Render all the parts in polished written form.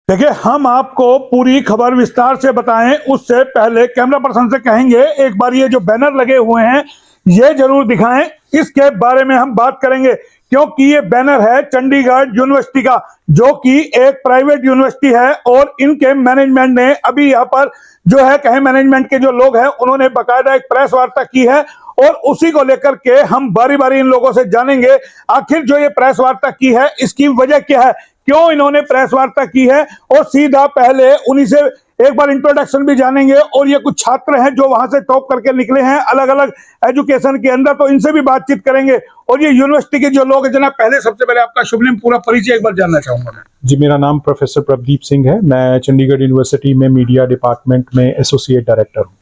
देखिए, हम आपको पूरी खबर विस्तार से बताएं उससे पहले कैमरा पर्सन से कहेंगे एक बार ये जो बैनर लगे हुए हैं ये जरूर दिखाएं। इसके बारे में हम बात करेंगे क्योंकि ये बैनर है चंडीगढ़ यूनिवर्सिटी का, जो कि एक प्राइवेट यूनिवर्सिटी है और इनके मैनेजमेंट ने अभी यहाँ पर जो है कहे मैनेजमेंट के जो लोग हैं उन्होंने बकायदा एक प्रेस वार्ता की है और उसी को लेकर के हम बारी बारी इन लोगों से जानेंगे आखिर जो ये प्रेस वार्ता की है इसकी वजह क्या है, क्यों इन्होंने प्रेस वार्ता की है। और सीधा पहले उन्हीं से एक बार इंट्रोडक्शन भी जानेंगे और ये कुछ छात्र हैं जो वहां से टॉप करके निकले हैं अलग अलग एजुकेशन के अंदर, तो इनसे भी बातचीत करेंगे। और ये यूनिवर्सिटी के जो लोग हैं, जनाब पहले सबसे पहले आपका शुभ नाम पूरा परिचय एक बार जानना चाहूंगा मैं। जी, मेरा नाम प्रोफेसर प्रदीप सिंह है। मैं चंडीगढ़ यूनिवर्सिटी में मीडिया डिपार्टमेंट में एसोसिएट डायरेक्टर हूँ।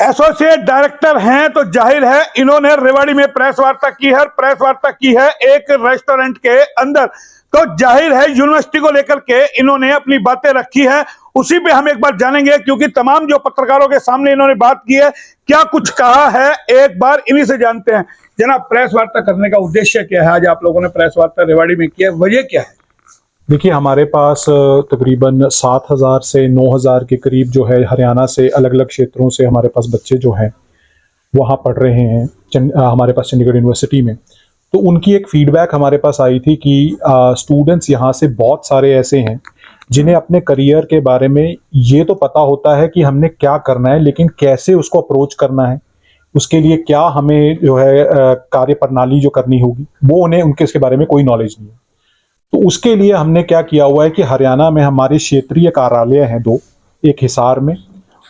एसोसिएट डायरेक्टर हैं तो जाहिर है इन्होंने रेवाड़ी में प्रेस वार्ता की है, प्रेस वार्ता की है एक रेस्टोरेंट के अंदर, तो जाहिर है यूनिवर्सिटी को लेकर के इन्होंने अपनी बातें रखी है। उसी पे हम एक बार जानेंगे क्योंकि तमाम जो पत्रकारों के सामने इन्होंने बात की है क्या कुछ कहा है, एक बार इन्हीं से जानते हैं। जनाब, प्रेस वार्ता करने का उद्देश्य क्या है? आज आप लोगों ने प्रेस वार्ता रेवाड़ी में किया, वजह क्या है? देखिए, हमारे पास तकरीबन 7,000 से 9,000 के करीब जो है हरियाणा से अलग अलग क्षेत्रों से हमारे पास बच्चे जो हैं वहाँ पढ़ रहे हैं हमारे पास चंडीगढ़ यूनिवर्सिटी में। तो उनकी एक फीडबैक हमारे पास आई थी कि स्टूडेंट्स यहाँ से बहुत सारे ऐसे हैं जिन्हें अपने करियर के बारे में ये तो पता होता है कि हमने क्या करना है, लेकिन कैसे उसको अप्रोच करना है, उसके लिए क्या हमें जो है कार्य प्रणाली जो करनी होगी वो उन्हें उनके इसके बारे में कोई नॉलेज नहीं है। तो उसके लिए हमने क्या किया हुआ है कि हरियाणा में हमारे क्षेत्रीय कार्यालय हैं दो, एक हिसार में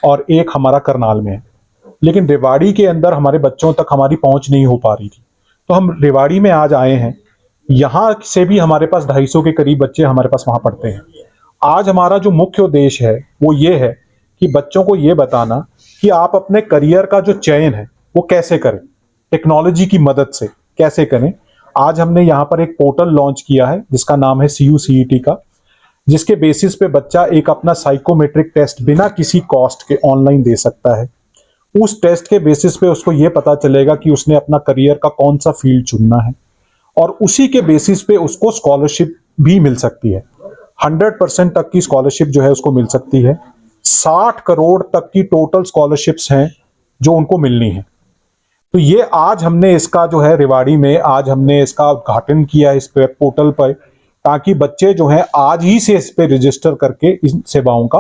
और एक हमारा करनाल में है, लेकिन रेवाड़ी के अंदर हमारे बच्चों तक हमारी पहुंच नहीं हो पा रही थी। तो हम रेवाड़ी में आज आए हैं। यहाँ से भी हमारे पास 250 के करीब बच्चे हमारे पास वहाँ पढ़ते हैं। आज हमारा जो मुख्य उद्देश्य है वो ये है कि बच्चों को ये बताना कि आप अपने करियर का जो चयन है वो कैसे करें, टेक्नोलॉजी की मदद से कैसे करें। आज हमने यहाँ पर एक पोर्टल लॉन्च किया है जिसका नाम है CUCET का, जिसके बेसिस पे बच्चा एक अपना साइकोमेट्रिक टेस्ट बिना किसी कॉस्ट के ऑनलाइन दे सकता है। उस टेस्ट के बेसिस पे उसको ये पता चलेगा कि उसने अपना करियर का कौन सा फील्ड चुनना है और उसी के बेसिस पे उसको स्कॉलरशिप भी मिल सकती है। 100% तक की स्कॉलरशिप जो है उसको मिल सकती है। 60 करोड़ तक की टोटल स्कॉलरशिप्स हैं जो उनको मिलनी है। तो ये आज हमने इसका जो है रेवाड़ी में आज हमने इसका उद्घाटन किया है इस पोर्टल पर, ताकि बच्चे जो हैं आज ही से इस पे रजिस्टर करके इन सेवाओं का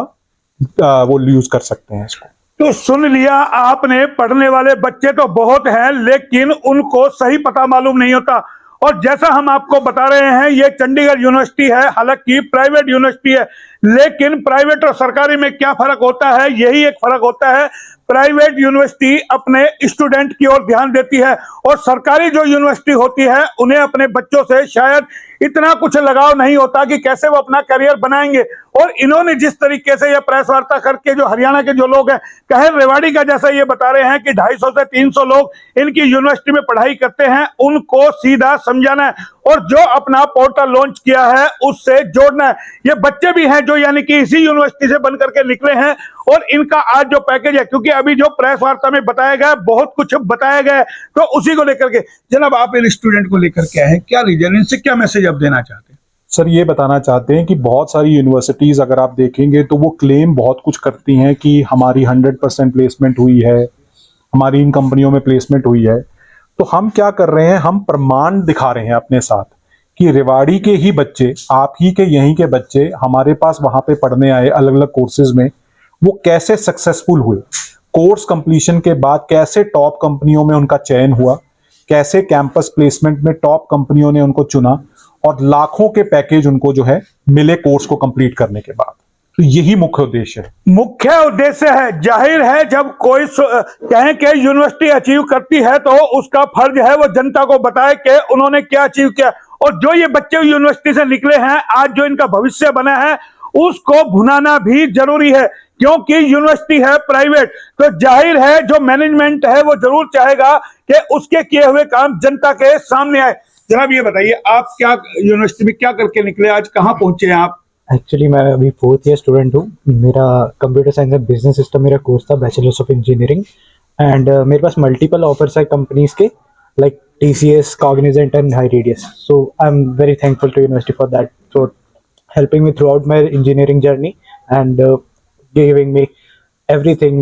वो यूज कर सकते हैं इसको। तो सुन लिया आपने, पढ़ने वाले बच्चे तो बहुत हैं लेकिन उनको सही पता मालूम नहीं होता। और जैसा हम आपको बता रहे हैं ये चंडीगढ़ यूनिवर्सिटी है, हालांकि प्राइवेट यूनिवर्सिटी है, लेकिन प्राइवेट और सरकारी में क्या फर्क होता है? यही एक फर्क होता है, प्राइवेट यूनिवर्सिटी अपने स्टूडेंट की ओर ध्यान देती है और सरकारी जो यूनिवर्सिटी होती है उन्हें अपने बच्चों से शायद इतना कुछ लगाव नहीं होता कि कैसे वो अपना करियर बनाएंगे। और इन्होंने जिस तरीके से यह प्रेस वार्ता करके जो हरियाणा के जो लोग हैं, कहे रेवाड़ी का जैसा ये बता रहे हैं कि 250 से 300 लोग इनकी यूनिवर्सिटी में पढ़ाई करते हैं, उनको सीधा समझाना है और जो अपना पोर्टल लॉन्च किया है उससे जोड़ना है। ये बच्चे भी हैं जो यानी कि इसी यूनिवर्सिटी से बन करके निकले हैं और इनका आज जो पैकेज है, क्योंकि अभी जो प्रेस वार्ता में बताया गया बहुत कुछ बताया गया है, तो उसी को लेकर के जनाब आप इन स्टूडेंट को लेकर के आए, क्या रीजन, इनसे क्या मैसेज आप देना चाहते हैं? सर, ये बताना चाहते हैं कि बहुत सारी यूनिवर्सिटीज अगर आप देखेंगे तो वो क्लेम बहुत कुछ करती हैं कि हमारी 100% प्लेसमेंट हुई है, हमारी इन कंपनियों में प्लेसमेंट हुई है। तो हम क्या कर रहे हैं, हम प्रमाण दिखा रहे हैं अपने साथ कि रेवाड़ी के ही बच्चे, आप ही के यहीं के बच्चे हमारे पास वहां पे पढ़ने आए अलग अलग कोर्सेज में, वो कैसे सक्सेसफुल हुए, कोर्स कंप्लीशन के बाद कैसे टॉप कंपनियों में उनका चयन हुआ, कैसे कैंपस प्लेसमेंट में टॉप कंपनियों ने उनको चुना और लाखों के पैकेज उनको जो है मिले कोर्स को कंप्लीट करने के बाद। तो यही मुख्य उद्देश्य है। मुख्य उद्देश्य है, जाहिर है जब कोई कहें कि यूनिवर्सिटी अचीव करती है तो उसका फर्ज है वो जनता को बताए कि उन्होंने क्या अचीव किया। और जो ये बच्चे यूनिवर्सिटी से निकले हैं, आज जो इनका भविष्य बना है उसको भुनाना भी जरूरी है, क्योंकि यूनिवर्सिटी है प्राइवेट, तो जाहिर है जो मैनेजमेंट है वो जरूर चाहेगा कि उसके किए हुए काम जनता के सामने आए। जनाब ये बताइए, आप क्या यूनिवर्सिटी में क्या करके निकले, आज कहाँ पहुंचे हैं आप? एक्चुअली मैं अभी 4th ईयर स्टूडेंट हूँ। मेरा computer science and business system मेरा कोर्स था, बैचलर्स ऑफ इंजीनियरिंग। एंड मेरे पास मल्टीपल ऑफर्स है कंपनीज के, like TCS, Cognizant and HighRadius. So I am very thankful to university for that. So helping me throughout my engineering journey and giving me everything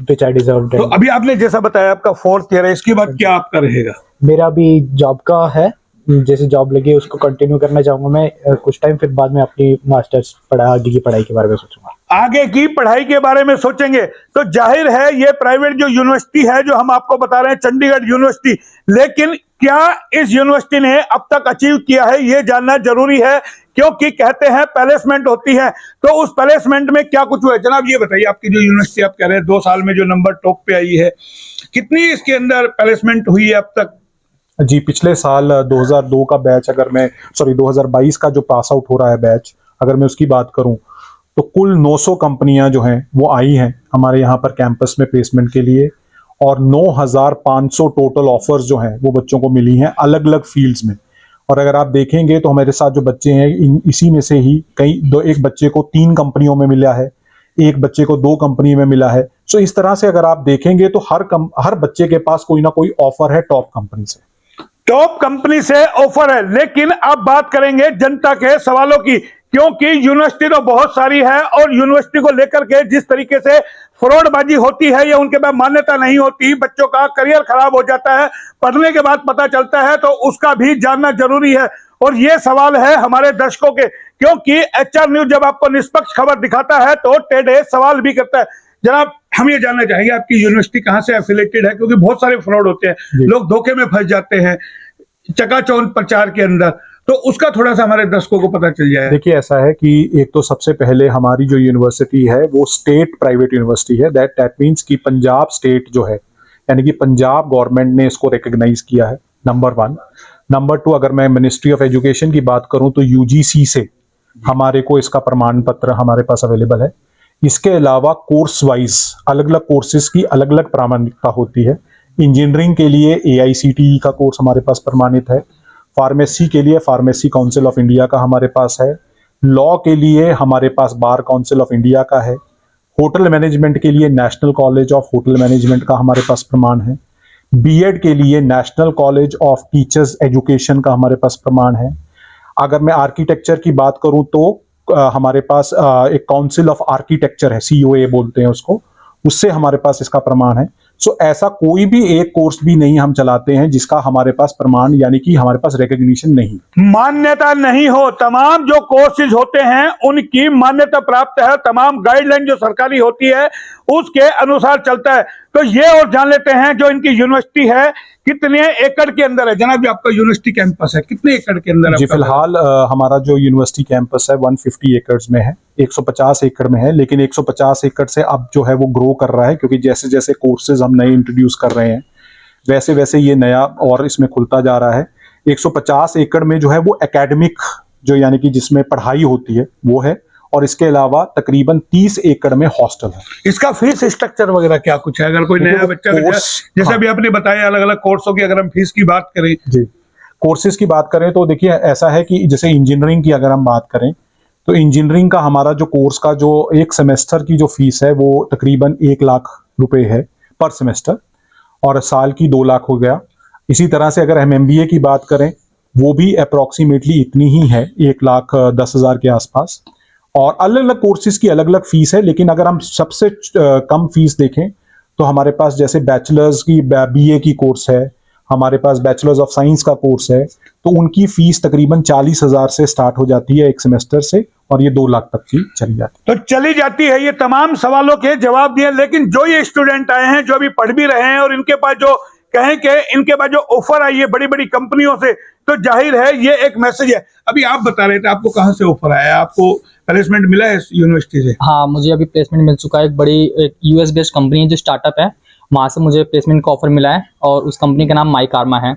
which I deserved. तो अभी आपने जैसा बताया आपका 4th year है, इसके बाद क्या आपका रहेगा? मेरा भी जॉब का है, जैसे जॉब लगी उसको कंटिन्यू करना चाहूँगा मैं कुछ टाइम, फिर बाद में अपनी मास्टर्स आगे की पढ़ाई के बारे में सोचूंगा। आगे की पढ़ाई के बारे में सोचेंगे तो जाहिर है ये प्राइवेट जो यूनिवर्सिटी है जो हम आपको बता रहे हैं चंडीगढ़ यूनिवर्सिटी, लेकिन क्या इस यूनिवर्सिटी ने अब तक अचीव किया है ये जानना जरूरी है, क्योंकि कहते हैं प्लेसमेंट होती है, तो उस प्लेसमेंट में क्या कुछ हुआ है? जनाब ये बताइए, आपकी जो यूनिवर्सिटी आप कह रहे हैं 2 साल में जो नंबर टॉप पे आई है, कितनी इसके अंदर प्लेसमेंट हुई है अब तक? जी, पिछले साल 2002 का बैच, अगर मैं 2022 का जो पास आउट हो रहा है बैच, अगर मैं उसकी बात करूं तो कुल 900 कंपनियां जो हैं वो आई हैं हमारे यहाँ पर कैंपस में प्लेसमेंट के लिए, और 9,500 टोटल ऑफर्स जो हैं वो बच्चों को मिली हैं अलग अलग फील्ड्स में। और अगर आप देखेंगे तो हमारे साथ जो बच्चे हैं इसी में से ही एक बच्चे को 3 कंपनियों में मिला है, एक बच्चे को 2 कंपनी में मिला है। सो इस तरह से अगर आप देखेंगे तो हर बच्चे के पास कोई ना कोई ऑफर है टॉप कंपनी से। टॉप कंपनी से ऑफर है, लेकिन अब बात करेंगे जनता के सवालों की, क्योंकि यूनिवर्सिटी तो बहुत सारी है और यूनिवर्सिटी को लेकर के जिस तरीके से फ्रॉडबाजी होती है या उनके पास मान्यता नहीं होती, बच्चों का करियर खराब हो जाता है, पढ़ने के बाद पता चलता है, तो उसका भी जानना जरूरी है। और ये सवाल है हमारे दर्शकों के, क्योंकि एचआर न्यूज जब आपको निष्पक्ष खबर दिखाता है तो टेढ़े सवाल भी करता है। जनाब हम ये जानना चाहेंगे आपकी यूनिवर्सिटी कहाँ से एफिलेटेड है, क्योंकि बहुत सारे फ्रॉड होते हैं, लोग धोखे में फंस जाते हैं चकाचौंध प्रचार के अंदर, तो उसका थोड़ा सा हमारे दर्शकों को पता चल जाए। देखिए ऐसा है कि एक तो सबसे पहले हमारी जो यूनिवर्सिटी है वो स्टेट प्राइवेट यूनिवर्सिटी है, दैट मीन्स कि पंजाब स्टेट जो है, यानी कि पंजाब गवर्नमेंट ने इसको रिकॉग्नाइज किया है, नंबर 1। नंबर 2, अगर मैं मिनिस्ट्री ऑफ एजुकेशन की बात करूं तो यूजीसी से हमारे को इसका प्रमाण पत्र हमारे पास अवेलेबल है। इसके अलावा कोर्स वाइज अलग अलग कोर्सेज की अलग अलग प्रामाणिकता होती है। इंजीनियरिंग के लिए AICTE का कोर्स हमारे पास प्रमाणित है, फार्मेसी के लिए फार्मेसी काउंसिल ऑफ इंडिया का हमारे पास है, लॉ के लिए हमारे पास बार काउंसिल ऑफ इंडिया का है, होटल मैनेजमेंट के लिए national college of hotel management का हमारे पास प्रमाण है, बीएड के लिए national college of teachers education का हमारे पास प्रमाण है। अगर मैं आर्किटेक्चर की बात करूं तो हमारे पास एक काउंसिल ऑफ आर्किटेक्चर है, COA बोलते हैं उसको, उससे हमारे पास इसका प्रमाण है। सो ऐसा कोई भी एक कोर्स भी नहीं हम चलाते हैं जिसका हमारे पास प्रमाण यानी कि हमारे पास रिकॉग्निशन नहीं, मान्यता नहीं हो। तमाम जो कोर्सेज होते हैं उनकी मान्यता प्राप्त है, तमाम गाइडलाइन जो सरकारी होती है उसके अनुसार चलता है। तो ये और जान लेते हैं जो इनकी यूनिवर्सिटी है कितने एकड़ के अंदर है। जनाब आपका यूनिवर्सिटी कैंपस है कितने एकड़ के अंदर है? जी फिलहाल हमारा जो यूनिवर्सिटी कैंपस है 150 एकड़ में है, 150 एकड़ में है, लेकिन 150 एकड़ से अब जो है वो ग्रो कर रहा है, क्योंकि जैसे जैसे कोर्सेज हम नए इंट्रोड्यूस कर रहे हैं वैसे वैसे ये नया और इसमें खुलता जा रहा है। 150 एकड़ में जो है वो एकेडमिक जो यानी कि जिसमें पढ़ाई होती है वो है, और इसके अलावा तकरीबन 30 एकड़ में हॉस्टल है। इसका फीस स्ट्रक्चर वगैरह क्या कुछ है? अगर कोई नया बच्चा जैसे अभी आपने बताया अलग अलग कोर्सों की, अगर हम फीस की बात करें जी, कोर्सेज की बात करें तो देखिए ऐसा है कि जैसे इंजीनियरिंग की अगर हम बात करें तो इंजीनियरिंग का हमारा जो कोर्स का जो एक सेमेस्टर की जो फीस है वो तकरीबन 1 लाख रुपए है पर सेमेस्टर, और साल की 2 लाख हो गया। इसी तरह से अगर हम MBA की बात करें वो भी अप्रॉक्सीमेटली इतनी ही है, 1,10,000 के आसपास, और अलग अलग कोर्सेज की अलग अलग फीस है। लेकिन अगर हम सबसे कम फीस देखें तो हमारे पास जैसे बैचलर्स की BA की कोर्स है, हमारे पास बैचलर्स ऑफ साइंस का कोर्स है, तो उनकी फीस तकरीबन 40,000 से स्टार्ट हो जाती है एक सेमेस्टर से, और ये 2 लाख तक की चली जाती है। तो चली जाती है। ये तमाम सवालों के जवाब दिए, लेकिन जो ये स्टूडेंट आए हैं जो अभी पढ़ भी रहे हैं और इनके पास जो कहें कि इनके पास जो ऑफर आई है बड़ी बड़ी कंपनियों से, तो जाहिर है ये एक मैसेज है। अभी आप बता रहे थे आपको कहाँ से ऑफर आया, आपको प्लेसमेंट मिला है इस यूनिवर्सिटी से? हाँ, मुझे अभी प्लेसमेंट मिल चुका है। एक बड़ी एक US बेस्ड कंपनी है जो स्टार्टअप है, वहाँ से मुझे प्लेसमेंट का ऑफर मिला है, और उस कंपनी का नाम माई कारमा है।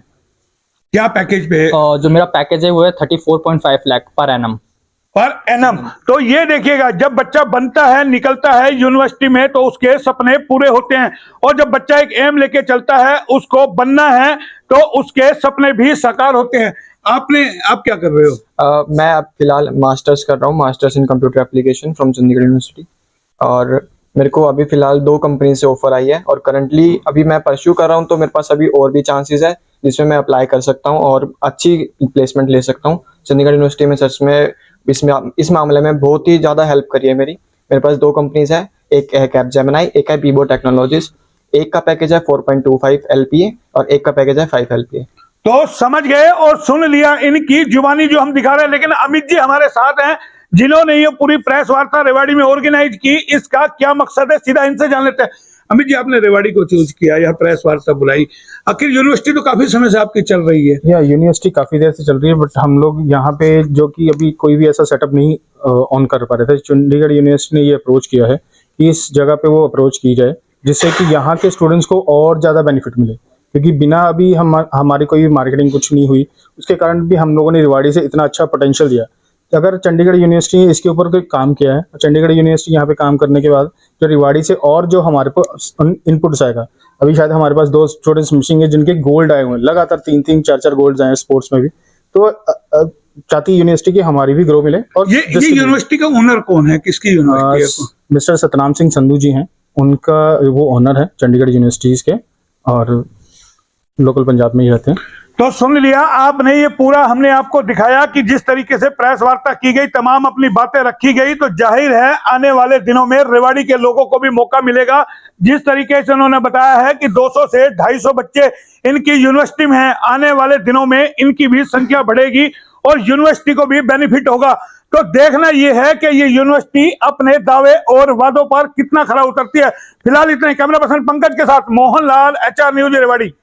क्या पैकेज पे है? जो मेरा पैकेज है वो है 34.5 लाख पर एनम। तो ये देखिएगा, जब बच्चा बनता है निकलता है यूनिवर्सिटी में तो उसके सपने पूरे होते हैं, और जब बच्चा एक एम लेके चलता है उसको बनना है तो उसके सपने भी साकार होते हैं। आप क्या कर रहे हो? मैं अब फिलहाल मास्टर्स कर रहा हूँ, masters in computer application from Chandigarh university, और मेरे को अभी फिलहाल 2 कंपनी से ऑफर आई है, और करंटली अभी मैं परस्यू कर रहा हूँ, तो मेरे पास अभी और भी चांसेस है जिसमें मैं अप्लाई कर सकता हूँ और अच्छी प्लेसमेंट ले सकता हूँ। चंडीगढ़ यूनिवर्सिटी में सच में इस मामले में बहुत ही ज़्यादा हेल्प करी है मेरी। मेरे पास 2 कंपनीज है, एक है कैपजेमिनी, एक है पीबो टेक्नोलॉजीज। एक का पैकेज है 4.25 LPA और एक का पैकेज है 5 LPA। तो समझ गए और सुन लिया इनकी जुबानी जो हम दिखा रहे हैं। लेकिन अमित जी हमारे साथ हैं जिन्होंने ये पूरी प्रेस वार्ता रेवाड़ी में ऑर्गेनाइज की। इसका क्या मकसद है, सीधा इनसे जान लेते हैं। अमित जी, आपने रेवाड़ी को चूज किया, यह प्रेस वार्ता बुलाई, आखिर यूनिवर्सिटी तो काफी समय से आपकी चल रही है। या यूनिवर्सिटी काफ़ी देर से चल रही है, बट हम लोग यहाँ पे जो कि अभी कोई भी ऐसा सेटअप नहीं ऑन कर पा रहे थे। चंडीगढ़ यूनिवर्सिटी ने ये अप्रोच किया है कि इस जगह पे वो अप्रोच की जाए, जिससे कि यहाँ के स्टूडेंट्स को और ज़्यादा बेनिफिट मिले। क्योंकि बिना अभी हमारी कोई भी मार्केटिंग कुछ नहीं हुई, उसके कारण भी हम लोगों ने रेवाड़ी से इतना अच्छा पोटेंशियल दिया। अगर चंडीगढ़ यूनिवर्सिटी ने इसके ऊपर कोई काम किया है, चंडीगढ़ यूनिवर्सिटी यहाँ पे काम करने के बाद जो रेवाड़ी से और जो हमारे पास इनपुट्स आएगा, अभी शायद हमारे पास 2 स्टूडेंट्स मिसिंग है जिनके गोल्ड आए हुए हैं, लगातार 3-3, 4-4 गोल्ड आए हैं स्पोर्ट्स में भी। तो चाहती यूनिवर्सिटी की हमारी भी ग्रो मिले। और ये यूनिवर्सिटी का ओनर कौन है, किसकी यूनिवर्सिटी है? मिस्टर सतनाम सिंह संधू जी हैं, उनका वो ओनर है चंडीगढ़ यूनिवर्सिटीज के, और लोकल पंजाब में ही रहते हैं। तो सुन लिया आपने, ये पूरा हमने आपको दिखाया कि जिस तरीके से प्रेस वार्ता की गई, तमाम अपनी बातें रखी गई। तो जाहिर है आने वाले दिनों में रेवाड़ी के लोगों को भी मौका मिलेगा। जिस तरीके से उन्होंने बताया है कि 200 से 250 बच्चे इनकी यूनिवर्सिटी में हैं, आने वाले दिनों में इनकी भी संख्या बढ़ेगी और यूनिवर्सिटी को भी बेनिफिट होगा। तो देखना यह है कि ये यूनिवर्सिटी अपने दावे और वादों पर कितना खरा उतरती है। फिलहाल इतने। कैमरा पर्सन पंकज के साथ मोहन लाल, HR न्यूज रेवाड़ी।